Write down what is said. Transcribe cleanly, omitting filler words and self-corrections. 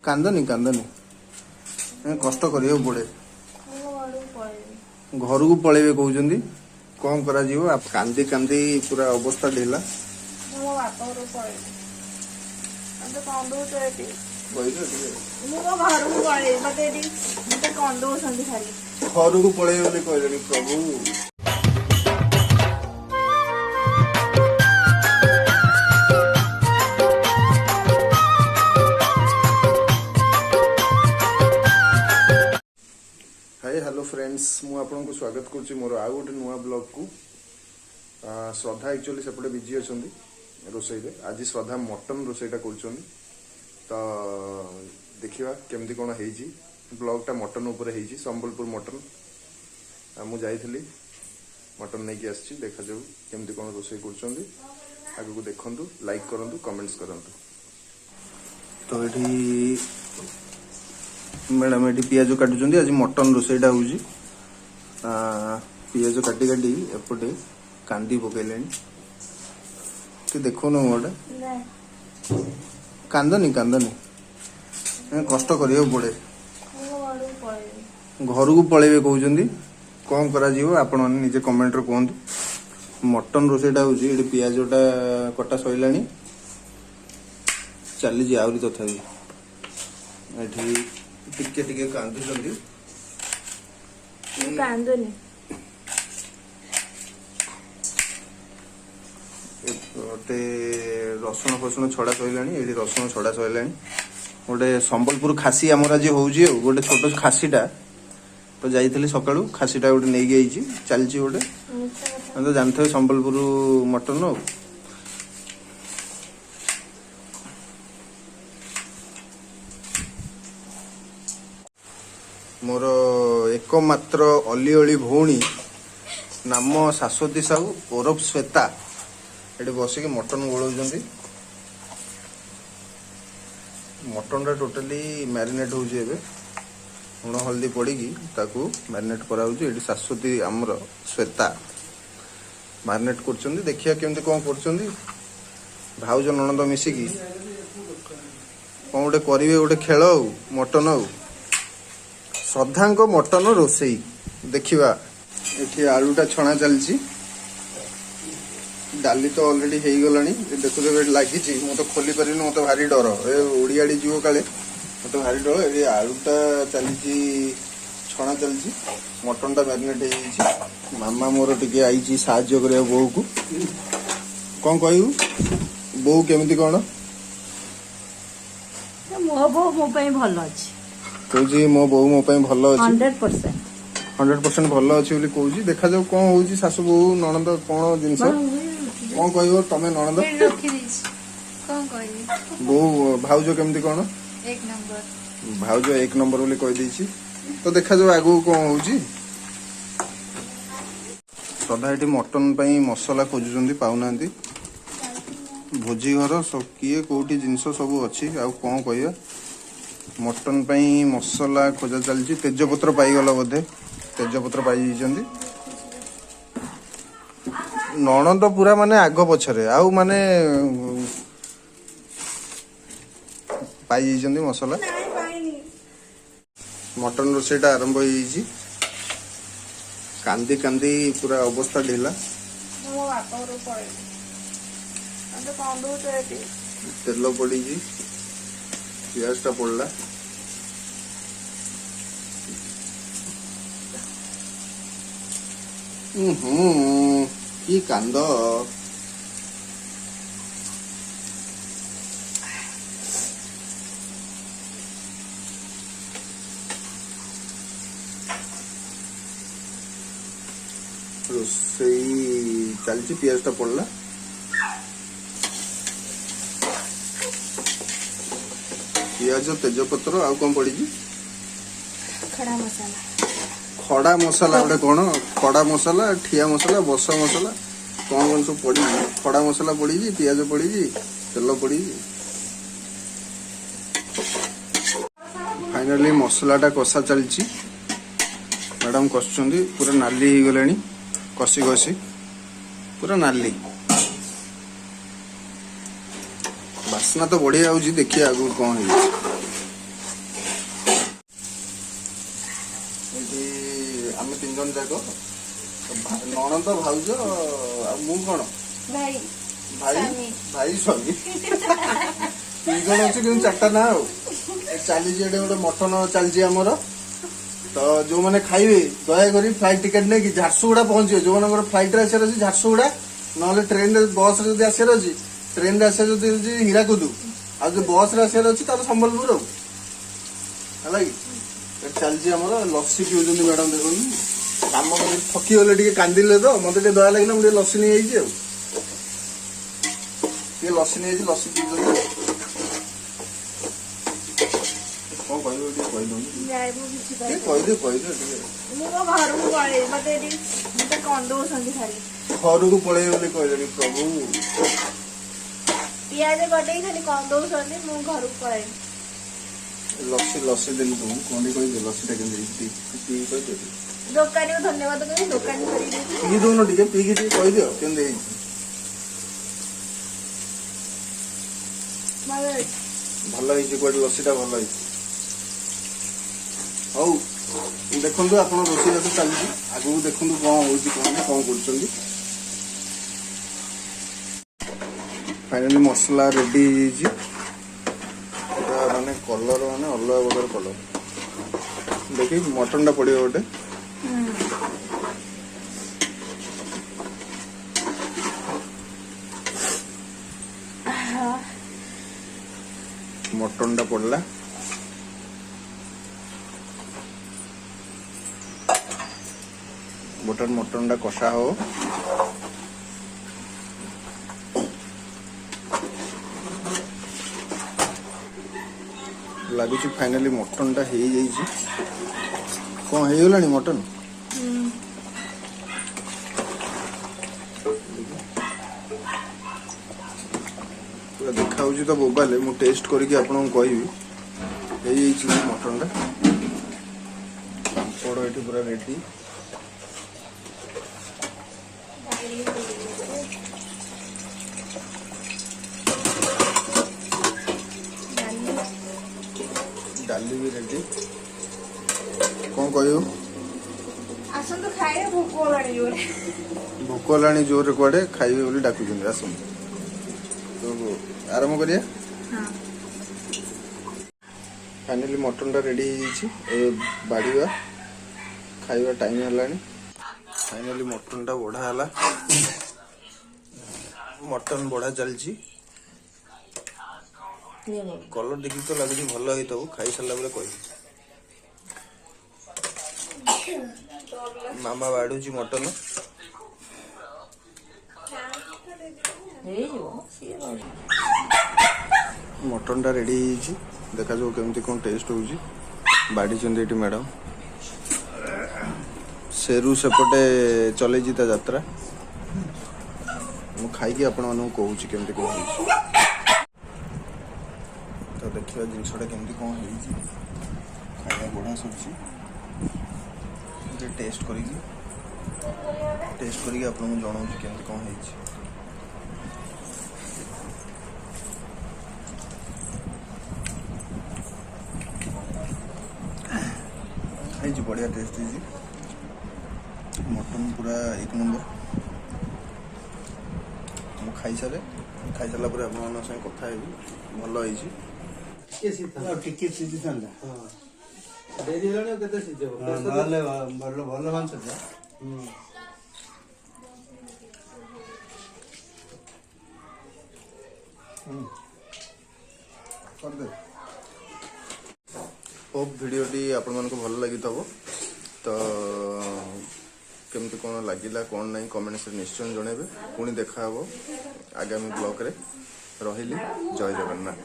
कांदनी कष्ट करियो पड़े घर को पलैबे कहउजंदी कौन करा जीवो आप कांदी कांदी पूरा अवस्था ढिला घर को पलैबे कहले प्रभु हाय हेलो फ्रेंड्स मु आपन को स्वागत करछि मोर आ गोटे नुआ ब्लॉग को श्रद्धा एक्चुअली सेपटे बिजी अछंदी रोसई रे आज श्रद्धा मटन रोसईटा करछंदी तो देखिबा केमती कोन हेजी ब्लॉग टा मटन ऊपर हेजी संबलपुर मटन मु जाईथली मटन नै कि आछि देखा जाऊ केमती कोन रोसई करछंदी आगु को देखंतु लाइक करंतु कमेंट्स करंतु तो एठी मैडम ये पियाज काटुंट आज मटन रोसईटा हूँ पियाज काटी काटी एपटे कांदी पकईले देखो न गोटे कांदनी कष्ट करियो पड़े घर को पलैबे कहउजंदी कौन करा जीवो आपण माने निजे कमेंट रे कहंतु मटन रोसईटा हूँ ये पियाजटा कटा सइलानी चली जी आउरी तथापि एठी टिके टिके कांदुचंदी कांदनी गोटे रसुण फसुण छड़ा सइलानी एडी रसुण छड़ा सइलानी गोटे संबलपुर खासी हमर आज होउजी गोटे छोटो खासीटा तो जाइथली सकाळू खासीटा गोटे नै गईची चलची गोटे तो जानथो संबलपुर मटन हो मोर एकमात्र अली भौणी नाम शाश्वती साहू ओरफ श्वेता ये बसिक मटन गोलौंट मटन टा टोटाली मैरिनेट होउची एबे लुण हल्दी पड़ीकी ताकू मैरिनेट कराउची ये शाश्वती आमर श्वेता मैरिनेट करछंदी देखिया केमती कोन करछंदी भाउज ननद मिसिकी कोन गोटे करिवे गोटे खेल हो मटन हो श्रद्धा को मटन रोसई देखिबा एठी आलूटा छणा चलची डाली तो ऑलरेडी हेई गलानी देखु जे लागिची मो तो खोली परिन मो तो भारी डर ए ओडियाडी जीवो काले मो तो भारी डर ए आलूटा चलची छणा चलची मटनटा मैरिनेट हेईची मामा मोर टिके आईची साहाय्य करे बहू को कोन कहू बहू केमिति कोन मो बहू मो पई भलो अछि कौची मो बहू मो पई भलो अछि 100% भल अच्छी बोली कहूँ देखा जाऊ कौन हूँ शाशु बहु ननद कौन जिनस कौन कह तमें ननद बहु भाउज केमती कौन भाउज एक नंबर बोली कही तो देखा जाऊ आगू कौन हूँ श्रद्धा ये मटन पाई मसला खोजुंट पाऊना भोजी घर किए कौटी जिनस सब अच्छी आ कौन कह मटन पाई मसला खोजा चलती तेजपत्र पाईगला बोधे तेजपत्र पाई नणंद पूरा माने आग पछरे आउ माने पाई मसला मटन रोसईटा आरंभ हो कांदी कांदी पूरा अवस्था ढिला तेल पड़ी पियाजटा पड़ला की कांद रोसई चलची पियाजटा पड़ला पियाज तेजपत्र आउ कौन पड़ी खड़ा मसला गोटे कौन खड़ा मसला ठिया मसला बस मसला कौन कौन सब पड़ी खड़ा मसला पड़ी पियाज पड़ी तेल पड़ी फाइनली मसलाटा कषा चलची मैडम कषुंदी पूरा नाली हो गले कषि कषि पूरा नाली बास्ना तो बढ़िया आउची देखिए आगु कौन है ଜଣ ଯାକ ନଣନ୍ଦ ଭାଉଜ ଆଉ ମୁଁ କଣ ଭାଇ ଭାଇ ସ୍ୱାମୀ। ଭାଇ ସ୍ୱାମୀ 3 ଜଣ ଅଛି କିନ୍ତୁ 4ଟା ନା ଆଉ ଚାଲିଛି ଏଠି ଗୋଟେ ମଟନ ଚାଲିଛି ଆମର। ତ ଯୋଉମାନେ ଖାଇବେ ଦୟାକରି ଫ୍ଲାଇଟ୍ ଟିକେଟ୍ ନେଇକି ଝାରସୁଗୁଡା ପହଞ୍ଚିବେ। ଯୋଉମାନଙ୍କର ଫ୍ଲାଇଟ୍ରେ ଆସିବାର ଅଛି ଝାରସୁଗୁଡା, ନହେଲେ ଟ୍ରେନରେ ବସରେ ଯଦି ଆସିବାର ଅଛି, ଟ୍ରେନରେ ଆସିବାର ଯଦି ଅଛି ହୀରାକୁଦୁ, ଆଉ ଯଦି ବସରେ ଆସିବାର ଅଛି ତାହେଲେ ସମ୍ବଲପୁର ଆଉ ହେଲା କି। ଏଠି ଚାଲିଛି ଆମର ଲସି ପିଉଛନ୍ତି ମ୍ୟାଡାମ ଦେଖନ୍ତୁ। କାମ କରି ଥକି ଗଲେ ଟିକେ କାନ୍ଦିଲେ ତ ମତେ ଟିକେ ଦୟା ଲାଗିଲା, ମୁଁ ଟିକେ ଲସି ନେଇଯାଇଛି ଆଉ ଟିକେ ଲସି ନେଇଯାଇଛି, ଲସି ପିଉଛନ୍ତି। କଣ କହିବ ଟିକେ କହିଦଉନି, ଯାଇ ମୁଁ କିଛି ଟିକେ କହିବି କହିଦିଅ ଟିକେ। ମୁଁ ମୋ ଘରକୁ ପଳେଇବି ମତେ ଏଠି ମତେ କନ୍ଦଉଛନ୍ତି ଖାଲି ଘରକୁ ପଳେଇବେ ବୋଲି କହିଲେଣି ପ୍ରଭୁ। ପିଆଜ କଟେଇ ଖାଲି କନ୍ଦଉଛନ୍ତି ମୁଁ ଘରକୁ ପଳେଇବି। ଲସି ଲସି ଦେଲି ତମକୁ କଣ ଟିକେ କହିଦିଅ, ଲସିଟା କେମିତି ହେଇଛି ପିଇକି କହିଦିଅ ଟିକେ। ଦୋକାନୀକୁ ଧନ୍ୟବାଦ କହିବି, ଦୋକାନୀ କରିକି ଦେଇଛି। ପିଇ ଦଉନ ଟିକେ, ପିଇକି ଟିକେ କହିଦିଅ କେମିତି ହେଇଛି। ଭଲ ହେଇଛି। ଭଲ ହେଇଛି କୁଆଡେ, ଲସିଟା ଭଲ ହେଇଛି। ହଉ ଦେଖନ୍ତୁ ଆପଣ ରୋଷେଇବାସ ଚାଲିଛି, ଆଗକୁ ଦେଖନ୍ତୁ କଣ ହଉଛି କଣ କରୁଛନ୍ତି। ଫାଇନାଲି ମସଲା ରେଡି ହେଇଯାଇଛି, ପୁରା ମାନେ କଲର ମାନେ ଅଲଗା ପ୍ରକାର କଲର। ଦେଖି ମଟନଟା ପଡିବ ଗୋଟେ, ମଟନଟା ପଡିଲା। ଗୋଟେ ମଟନଟା କଷା ହବ। ଲାଗୁଛି ଫାଇନାଲି ମଟନଟା ହେଇଯାଇଛି। କଣ ହେଇଗଲାଣି ମଟନ? ପୁରା ଦେଖା ହଉଛି ତ ବୋବାଲେ, ମୁଁ ଟେଷ୍ଟ କରିକି ଆପଣଙ୍କୁ କହିବି। ହେଇଯାଇଛି ମଟନଟା। ପାମ୍ପଡ଼ ଏଠି ପୁରା ରେଡି। ଡାଲି ବି ରେଡି। କଣ କହିବୁ? ଆସନ୍ତୁ ଖାଇବେ, ଭୋକ ହେଲାଣି ଜୋରେ। ଭୋକ ହେଲାଣି ଜୋରରେ, କୁଆଡେ ଖାଇବେ ବୋଲି ଡାକୁଛନ୍ତି, ଆସନ୍ତୁ। ତ ଆରମ୍ଭ କରିବା। ଫାଇନାଲି ମଟନଟା ରେଡି ହେଇଯାଇଛି, ଏବେ ବାଢିବା, ଖାଇବା ଟାଇମ ହେଲାଣି। ଫାଇନାଲି ମଟନଟା ବଢା ହେଲା, ମଟନ ବଢା ଚାଲିଛି। କଲର ଦେଖିକି ତ ଲାଗୁଛି ଭଲ ହେଇଥିବ, ଖାଇସାରିଲା ପରେ କହିବି। ମାମା ବାଢୁଛି ମଟନ। ମଟନଟା ରେଡି ହେଇଯାଇଛି, ଦେଖାଯାଉ କେମିତି କଣ ଟେଷ୍ଟ ହଉଛି। ବାଢିଛନ୍ତି ଏଠି ମ୍ୟାଡାମ। ସେରୁ ସେପଟେ ଚଲେଇଛି ତା ଯାତ୍ରା। ମୁଁ ଖାଇକି ଆପଣମାନଙ୍କୁ କହୁଛି କେମିତି କଣ ହେଇଛି। ତ ଦେଖିବା ଜିନିଷଟା କେମିତି କଣ ହେଇଛି। ଖାଇବା ବଢ଼ିଆ ସରିଛି। ଟେଷ୍ଟ କରିକି ଆପଣଙ୍କୁ ଜଣାଉଛି କେମିତି କଣ ହେଇଛି। ହେଇଛି ବଢ଼ିଆ ଟେଷ୍ଟ ହେଇଛି। ମଟନ ପୁରା 1 ନମ୍ବର। ମୁଁ ଖାଇସାରିଲା ପରେ ଆପଣମାନଙ୍କ ସାଙ୍ଗେ କଥା ହେବି। ଭଲ ହେଇଛି। ଟିକେ ସିଝିଥାନ୍ତା। ଡେରି ହେଲାଣି ଆଉ କେତେ ସିଝେଇବ? ନହେଲେ ଭଲ ମାଂସ ଯେ। କରିଦେବେ। ହୋପ୍ ଭିଡ଼ିଓଟି ଆପଣମାନଙ୍କୁ ଭଲ ଲାଗିଥିବ। ତ କେମିତି କ'ଣ ଲାଗିଲା କ'ଣ ନାହିଁ କମେଣ୍ଟସରେ ନିଶ୍ଚୟ ଜଣାଇବେ। ପୁଣି ଦେଖା ହେବ ଆଗାମୀ ବ୍ଲଗ୍ରେ। ରହିଲି, ଜୟ ଜଗନ୍ନାଥ।